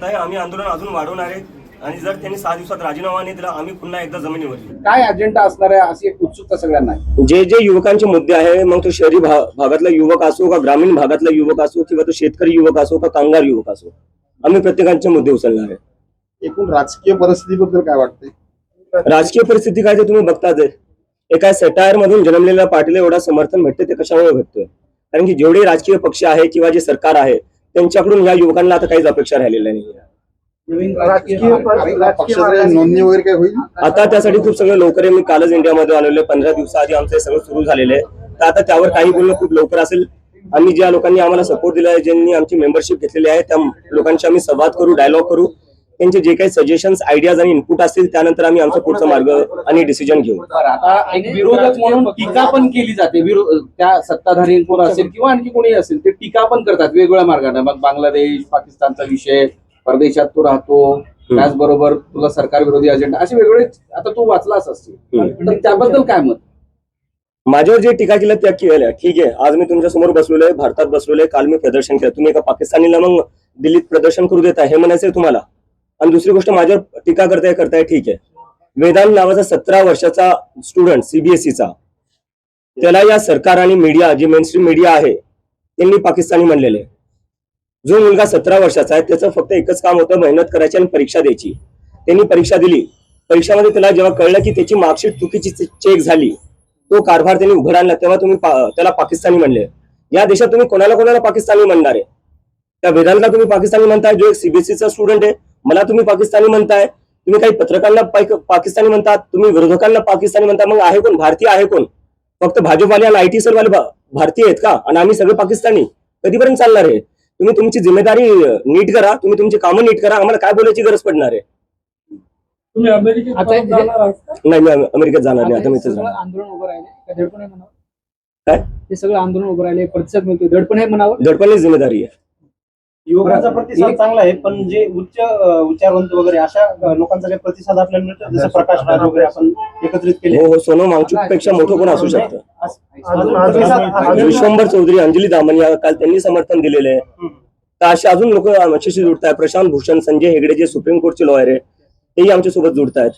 जात आहे। आम्ही आंदोलन अजून वाढवणार आहे आणि जर त्यांनी 6 दिवसात राजीनामा नाही दिला आम्ही पुन्हा एकदा जमिनीवर येऊ। काय अजेंडा असणार आहे अशी एक उत्सुकता सगळ्यांना आहे। जे युवकांचे मुद्दे आहे, मग तो शहरी भागातला युवक असो का ग्रामीण भागातला युवक असो किंवा तो शेतकरी युवक असो का कामगार युवक असो, आम्ही प्रत्येकाचे मुद्दे उचलणार आहे। एकूण राजकीय परिस्थितीबद्दल काय वाटतंय? राजकीय परिस्थिती काय ते तुम्ही बघताच आहे। एका सटायर मधून जन्मलेल्या पार्टीला एवढा समर्थन भेटते ते कशामुळे भेटतोय? कारण की जेवढे राजकीय पक्ष आहे किंवा जे सरकार आहे त्यांच्याकडून या युवकांना आता काहीच अपेक्षा राहिलेल्या नाही। पक्षाची नोंदणी वगैरे काय होईल? आता त्यासाठी खूप सगळं लवकर आहे। मी कालच इंडियामध्ये आलेलो आहे, 15 दिवसाआधी आमचं सगळं सुरू झालेलं आहे। तर आता त्यावर काही बोलणं खूप लवकर असेल। आम्ही ज्या लोकांनी आम्हाला सपोर्ट दिला आहे, ज्यांनी आमची मेंबरशिप घेतलेली आहे, त्या लोकांशी आम्ही संवाद करू, डायलॉग करू। त्यांचे जे काही सजेशन्स, आयडियाज आणि इनपुट असतील त्यानंतर आम्ही आमचा पुढचा मार्ग आणि डिसिजन घेऊ। आता एक विरोधक म्हणून टीका पण केली जाते, त्या सत्ताधारी कोण असेल किंवा आणखी कोणी असेल ते टीका पण करतात वेगवेगळ्या मार्गाने। मग बांगलादेश, पाकिस्तानचा विषय, परदेशात तो राहतो, त्याचबरोबर तुला सरकार विरोधी अजेंडा, असे वेगवेगळे आता तू वाचलाच असतील, तर त्याबद्दल काय मत? माझ्यावर जे टीका केलं त्या केल्या, ठीक आहे। आज मी तुमच्या समोर बसलेलो आहे, भारतात बसलेलो आहे, काल मी प्रदर्शन केलं, तुम्ही एका पाकिस्तानीला मग दिल्लीत प्रदर्शन करू देता हे म्हणायचंय तुम्हाला? आणि दुसरी गोष्ट माझ्यावर टीका करताय, ठीक आहे। वेदांत नावाचा 17 वर्षाचा स्टुडंट सीबीएसईचा, त्याला या सरकार आणि मीडिया, जी मेनस्ट्रीम मीडिया आहे त्यांनी पाकिस्तानी म्हणलेले आहे। जो मुलगा 17 वर्षाचा आहे त्याचं फक्त एकच काम होतं, मेहनत करायची आणि परीक्षा द्यायची। त्यांनी परीक्षा दिली, परीक्षामध्ये त्याला जेव्हा कळलं की त्याची मार्कशीट चुकीची चेक झाली, तो कारभार त्यांनी उघड आणला, तेव्हा तुम्ही त्याला पाकिस्तानी म्हणले। या देशात तुम्ही कोणाला पाकिस्तानी म्हणणार आहे? त्या वेदांतला तुम्ही पाकिस्तानी म्हणताय, जो एक सीबीएसईचा स्टुडंट आहे, मला तुम्ही पाकिस्तानी म्हणताय। तुम्ही काही पत्रकारांना पाकिस्तानी म्हणतात, तुम्ही विरोधकांना पाकिस्तानी म्हणता। मग आहे कोण? भारतीय आहे कोण? फक्त भाजपवाले आणि IT सेलवाले भारतीय आहेत का? आणि आम्ही सगळे पाकिस्तानी? कधीपर्यंत चालणार आहे? तुम्ही तुमची जिम्मेदारी नीट करा, तुम्ही तुमची कामं नीट करा, आम्हाला काय बोलायची गरज पडणार आहे? तुम्ही अमेरिकेत जाणार आहात का? नाही, मी अमेरिकेत जाणार नाही। आता मी इथेच राहणार। आंदोलन उभं राहिले दडपण आहे म्हणावं? काय हे सगळं आंदोलन उभं राहिले, प्रतिसाद मिळतोय, दडपण आहे म्हणावं? दडपणीच जिम्मेदारी आहे। युवकांचा प्रतिसाद चांगला आहे, पण जे उच्च विचारवंत वगैरे अशा लोकांचा काही प्रतिसाद आपल्याला मिळतो, जसं प्रकाश राज वगैरे आपण एकत्रित केले। हो, सोनम वांगचुक पेक्षा मोठं कोण असू शकतं? विश्वंभर चौधरी, अंजली दामनिया, काल त्यांनी समर्थन दिलेलं आहे। तर असे अजून लोक आमच्याशी जुडत आहेत। प्रशांत भूषण, संजय हेगडे जे सुप्रीम कोर्टचे लॉयर आहे तेही आमच्यासोबत जुडत आहेत।